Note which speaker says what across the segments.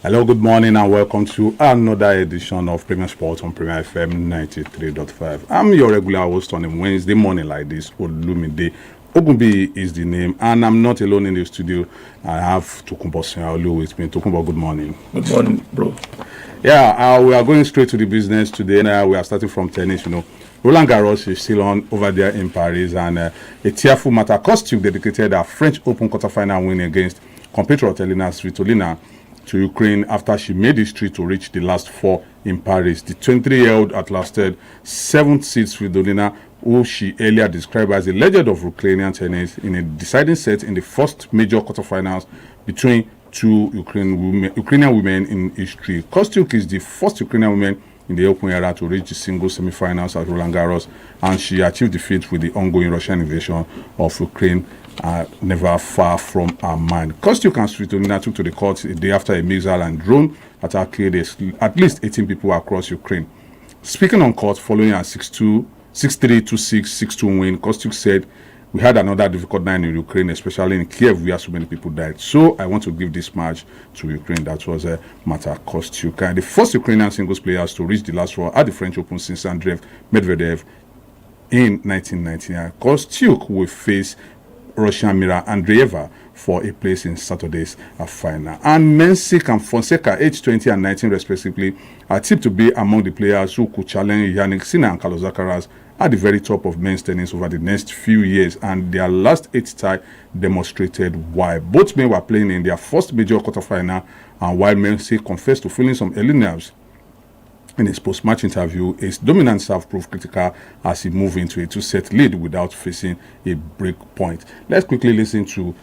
Speaker 1: Hello, good morning, and welcome to another edition of Premier Sports on Premier FM 93.5. I'm your regular host on a Wednesday morning like this, Olumide Ogunbi is the name, and I'm not alone in the studio. I have Tokunbo Sanyaolu with me. Tokunbo, good morning.
Speaker 2: Good morning, bro.
Speaker 1: Yeah, we are going straight to the business today. We are starting from tennis, Roland Garros is still on over there in Paris, and a tearful Marta Kostyuk dedicated her French Open quarterfinal win against compatriot Elina Svitolina to Ukraine after she made history to reach the last four in Paris. The 23-year-old had lasted 7th seed Svitolina, who she earlier described as a legend of Ukrainian tennis, in a deciding set in the first major quarterfinals between two Ukrainian women in history. Kostyuk is the first Ukrainian woman in the Open era to reach the singles semi-finals at Roland Garros, and she achieved defeat with the ongoing Russian invasion of Ukraine never far from her mind. Kostyuk and Svitolina took to the court a day after a missile and drone attack killed at least 18 people across Ukraine. Speaking on court following a 6-2, 6-3, 2-6, 6-2 win, Kostyuk said, "We had another difficult night in Ukraine, especially in Kiev, where so many people died. So I want to give this match to Ukraine." That was Marta Kostyuk. The first Ukrainian singles players to reach the last four at the French Open since Andrei Medvedev in 1999. Kostyuk will face Russian Mira Andreeva for a place in Saturday's final. And Mensik and Fonseca, aged 20 and 19 respectively, are tipped to be among the players who could challenge Jannik Sinner and Carlos Alcaraz at the very top of men's tennis over the next few years, and their last 8 tie demonstrated why. Both men were playing in their first major quarterfinal, and while Mensik confessed to feeling some early nerves in his post-match interview, his dominant serve proved critical as he moved into a 2-set lead without facing a break point. Let's quickly listen to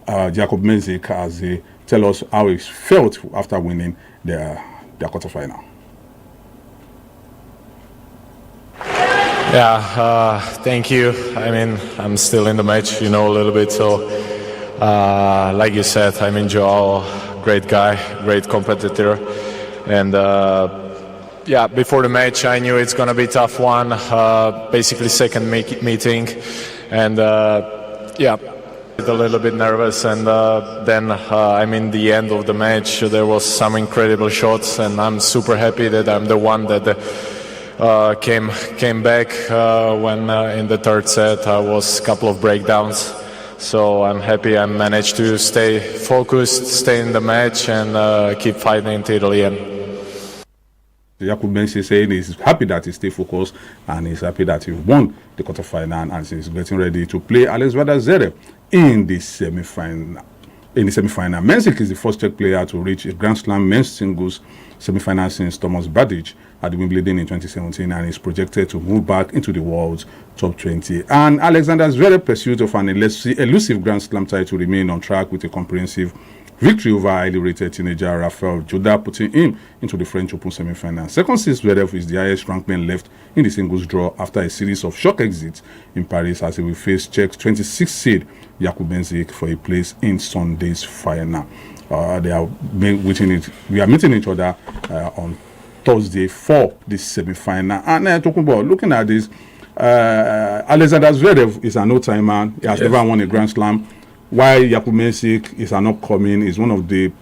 Speaker 1: Jakub Mensik as he tell us how he felt after winning their quarterfinal.
Speaker 3: Yeah, thank you. I mean, I'm still in the match, a little bit. So, like you said, Joao, great guy, great competitor. And before the match, I knew it's going to be a tough one. Basically, second meeting. And a little bit nervous. And then, the end of the match, there was some incredible shots. And I'm super happy that I'm the one that came back when in the third set I was a couple of breakdowns. So I'm happy I managed to stay focused, stay in the match, and keep fighting till the end.
Speaker 1: Jakub Mensik saying he's happy that he stayed focused and he's happy that he won the quarterfinal and he's getting ready to play Alexander Zverev in the semi-final. Mensik is the first Czech player to reach a Grand Slam men's singles semi-final since Thomas Berdych at Wimbledon in 2017, and is projected to move back into the world's top 20. And Alexander Zverev's pursuit of an elusive Grand Slam title remain on track with a comprehensive victory over highly rated teenager Rafael Nadal, putting him into the French Open semi-final. Second seed Zverev is the highest ranked man left in the singles draw after a series of shock exits in Paris, as he will face Czech's 26th seed Jakub Mensik for a place in Sunday's final. We are meeting each other on Thursday for this semi-final. And talking about looking at this, Alexander Zverev is an old-timer. He has never won a Grand Slam. While Jakub Mensik is an upcoming, is one of the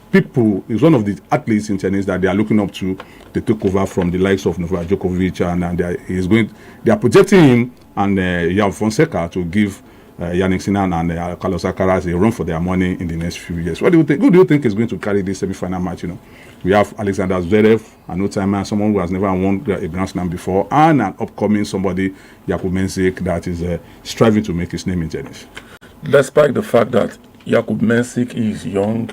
Speaker 1: athletes in tennis that they are looking up to. They took over from the likes of Novak Djokovic, and they are projecting him and Joao Fonseca to give Jannik Sinner and Carlos Alcaraz a run for their money in the next few years. What do you think? Who do you think is going to carry this semi-final match? We have Alexander Zverev, an old-timer, someone who has never won a Grand Slam before, and an upcoming somebody, Jakub Mensik, that is striving to make his name in tennis.
Speaker 2: Despite the fact that Jakub Mensik is young,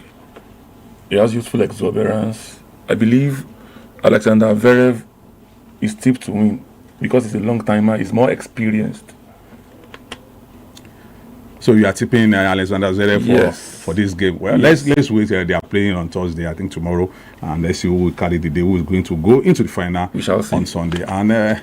Speaker 2: he has youthful exuberance, I believe Alexander Zverev is tipped to win because he's a long-timer, he's more experienced.
Speaker 1: So you are tipping Alexander Zverev for this game. Well, let's wait. They are playing on Thursday, I think tomorrow, and let's see who will carry the day, who is going to go into the final on Sunday. And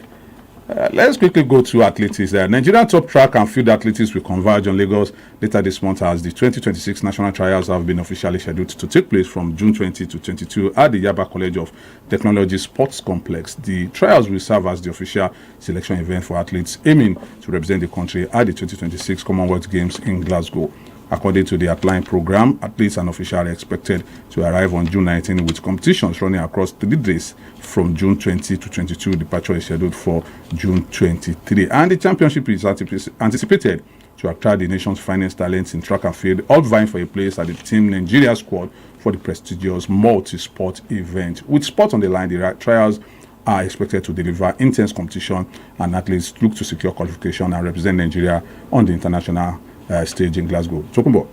Speaker 1: let's quickly go to athletics. Nigerian top track and field athletics will converge on Lagos later this month as the 2026 national trials have been officially scheduled to take place from June 20 to 22 at the Yaba College of Technology Sports Complex. The trials will serve as the official selection event for athletes aiming to represent the country at the 2026 Commonwealth Games in Glasgow. According to the outline program, athletes and officials are expected to arrive on June 19 with competitions running across 3 days from June 20 to 22. Departure is scheduled for June 23. And the championship is anticipated to attract the nation's finest talents in track and field, all vying for a place at the Team Nigeria squad for the prestigious multi-sport event. With sport on the line, the trials are expected to deliver intense competition, and athletes look to secure qualification and represent Nigeria on the international stage in Glasgow. Tokumbo.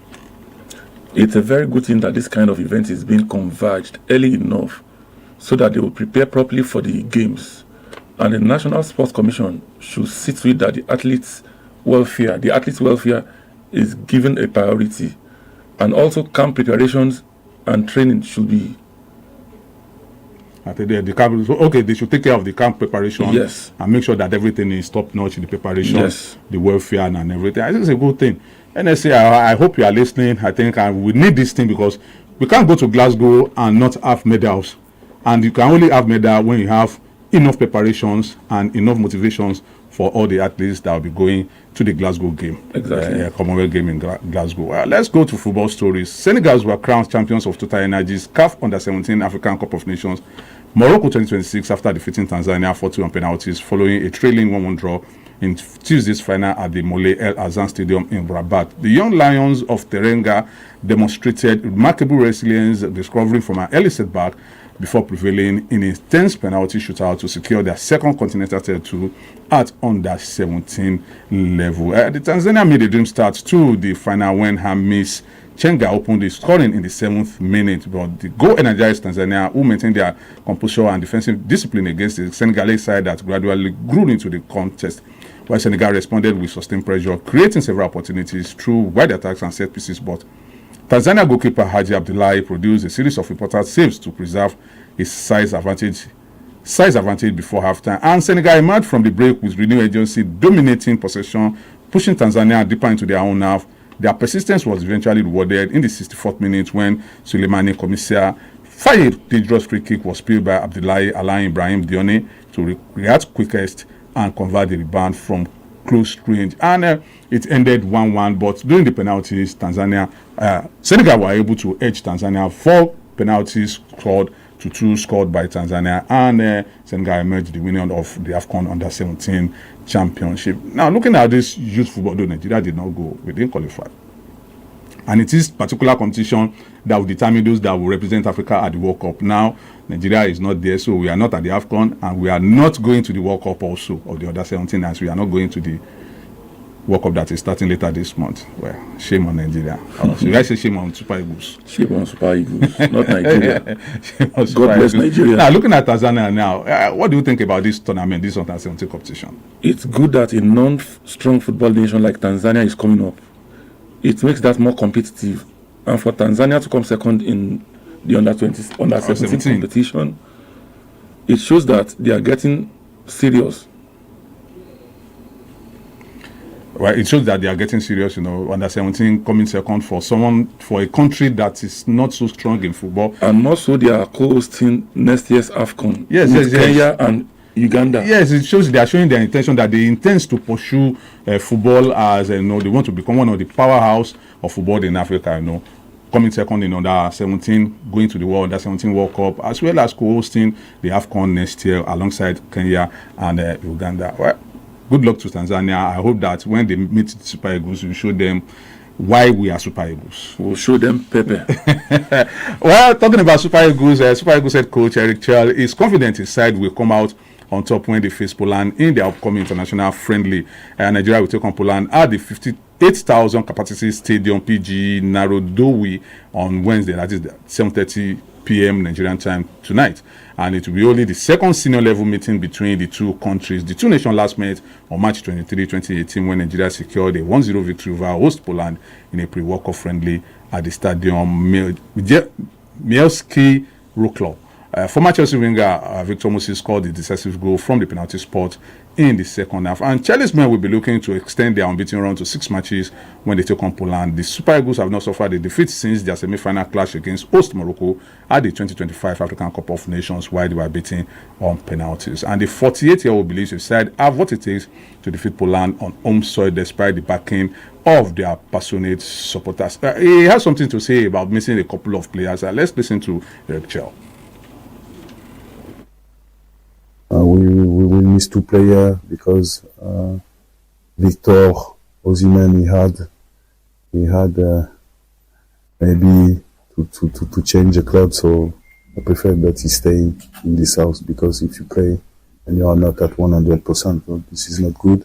Speaker 2: It's a very good thing that this kind of event is being converged early enough so that they will prepare properly for the games. And the National Sports Commission should see to it that the athletes' welfare is given a priority. And also camp preparations and training should be.
Speaker 1: I think the camp, okay, they should take care of the camp preparation,
Speaker 2: yes,
Speaker 1: and make sure that everything is top notch in the preparation,
Speaker 2: yes,
Speaker 1: the welfare and everything. I think it's a good thing. NSA, I hope you are listening. I think we need this thing because we can't go to Glasgow and not have medals, and you can only have medal when you have enough preparations and enough motivations for all the athletes that will be going to the Glasgow game,
Speaker 2: exactly,
Speaker 1: Commonwealth game in Glasgow. Let's go to football stories. Senegal were crowned champions of Total Energies CAF Under-17 African Cup of Nations Morocco 2026 after defeating Tanzania 4-2 on penalties following a trailing 1-1 draw in Tuesday's final at the Moulay El Hassan Stadium in Rabat. The young Lions of Teranga demonstrated remarkable resilience, discovering from an early setback before prevailing in a tense penalty shootout to secure their second continental title at under-17 level. The Tanzania made a dream start to the final when Hamis Chenga opened the scoring in the 7th minute, but the goal energized Tanzania, who maintained their composure and defensive discipline against the Senegalese side that gradually grew into the contest, while Senegal responded with sustained pressure, creating several opportunities through wide attacks and set pieces. But Tanzania goalkeeper Haji Abdullahi produced a series of important saves to preserve his size advantage before halftime, and Senegal emerged from the break with renewed urgency, dominating possession, pushing Tanzania deeper into their own half. Their persistence was eventually rewarded in the 64th minute when Suleimani Komisia fired a dangerous free kick was spilled by Abdullahi, allowing Ibrahim Dione to react quickest and convert the rebound from close range. And it ended 1-1, but during the penalties, Senegal were able to edge Tanzania. 4 penalties scored to 2 scored by Tanzania, and Senegal emerged the winner of the AFCON Under-17 Championship. Now, looking at this youth football, though Nigeria did not go, we didn't qualify. And it is particular competition that will determine those that will represent Africa at the World Cup. Now, Nigeria is not there, so we are not at the AFCON, and we are not going to the World Cup also of the Under-17, as we are not going to the World Cup that is starting later this month. Well, shame on Nigeria. So I say shame on Super Eagles.
Speaker 2: Shame on Super Eagles, not Nigeria.
Speaker 1: Shame on Super
Speaker 2: God bless
Speaker 1: Eagles.
Speaker 2: Nigeria.
Speaker 1: Now, looking at Tanzania now, what do you think about this tournament, this Under-17 competition?
Speaker 2: It's good that a non-strong football nation like Tanzania is coming up. It makes that more competitive. And for Tanzania to come second in the Under-17 competition, it shows that they are getting serious.
Speaker 1: Well, it shows that they are getting serious, Under-17 coming second for a country that is not so strong in football.
Speaker 2: And also they are co-hosting next year's AFCON with Kenya and Uganda.
Speaker 1: Yes, it shows they are showing their intention that they intend to pursue football as, they want to become one of the powerhouse of football in Africa, coming second in Under-17, going to the Under-17 World Cup, as well as co-hosting the AFCON next year alongside Kenya and Uganda. Well, good luck to Tanzania. I hope that when they meet the Super Eagles, we show them why we are Super Eagles.
Speaker 2: We'll show them Pepe.
Speaker 1: Well, talking about Super Eagles head coach Eric Chell is confident his side will come out on top when they face Poland in the upcoming international friendly. Nigeria will take on Poland at the 58,000 capacity stadium PGE Narodowi on Wednesday. That is 7:30 p.m. Nigerian time tonight, and it will be only the second senior level meeting between the two countries. The two nations last met on March 23, 2018 when Nigeria secured a 1-0 victory over host Poland in a pre-World Cup friendly at the stadium Mielski Wrocław. Former Chelsea winger Victor Moses scored the decisive goal from the penalty spot in the second half. And Chelsea's men will be looking to extend their unbeaten run to 6 matches when they take on Poland. The Super Eagles have not suffered a defeat since their semi-final clash against host Morocco at the 2025 African Cup of Nations, while they were beaten on penalties. And the 48-year-old believes his side have what it takes to defeat Poland on home soil despite the backing of their passionate supporters. He has something to say about missing a couple of players. Let's listen to Eric Chell.
Speaker 4: We will miss 2 players because Victor Osimhen he had maybe to change the club, so I prefer that he stay in this house, because if you play and you are not at 100%, well, this is not good.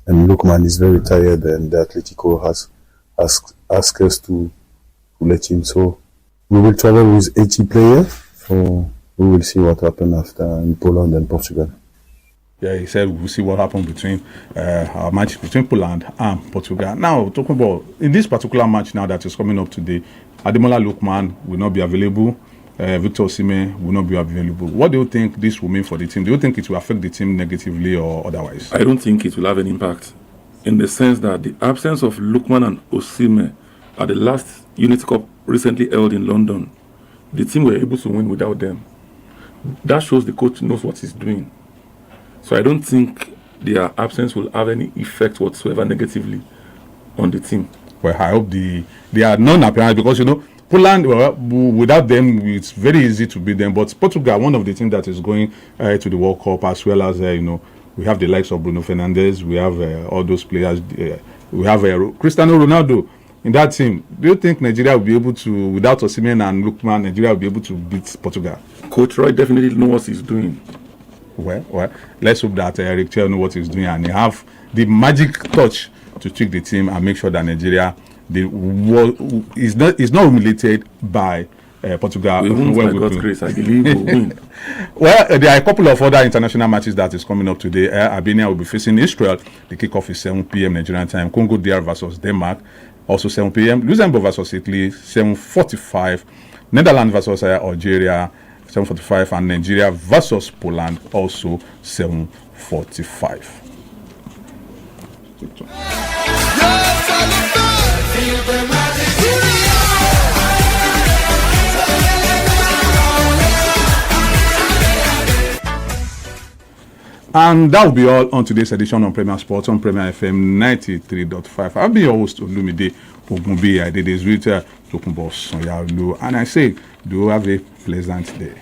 Speaker 4: And Lookman is very tired, and the Atletico has asked us to let him. So we will travel with 80 players. So we will see what happens after in Poland and Portugal.
Speaker 1: Yeah, he said we'll see what happens between our match between Poland and Portugal. Now, talking about in this particular match now that is coming up today, Ademola Lookman will not be available. Victor Osimhen will not be available. What do you think this will mean for the team? Do you think it will affect the team negatively or otherwise?
Speaker 2: I don't think it will have an impact, in the sense that the absence of Lookman and Osimhen at the last Unity Cup recently held in London, the team were able to win without them. That shows the coach knows what he's doing. So I don't think their absence will have any effect whatsoever negatively on the team.
Speaker 1: Well, I hope they are non-apparent, because Poland, without them, it's very easy to beat them. But Portugal, one of the teams that is going to the World Cup, as well as we have the likes of Bruno Fernandes, we have all those players, we have Cristiano Ronaldo in that team. Do you think Nigeria will be able to, without Osimhen and Lookman, Nigeria will be able to beat Portugal?
Speaker 2: Coach Roy definitely knows what he's doing.
Speaker 1: Well, let's hope that Eric Chell knows what he's doing and he have the magic touch to tweak the team and make sure that Nigeria is not humiliated by Portugal.
Speaker 2: We won't, by God's grace, I believe we'll win.
Speaker 1: Well, there are a couple of other international matches that is coming up today. Albania will be facing Israel. The kickoff is 7 p.m. Nigerian time. Congo DR versus Denmark, also 7 p.m. Luxembourg versus Italy, 7:45. Netherlands versus Algeria, 7:45, and Nigeria versus Poland, also 7:45. And that will be all on today's edition on Premier Sports on Premier FM 93.5. I'll be your host, Olumide Ogunbi. I did this with Tokunbo Sonyalu, and I say, do have a pleasant day.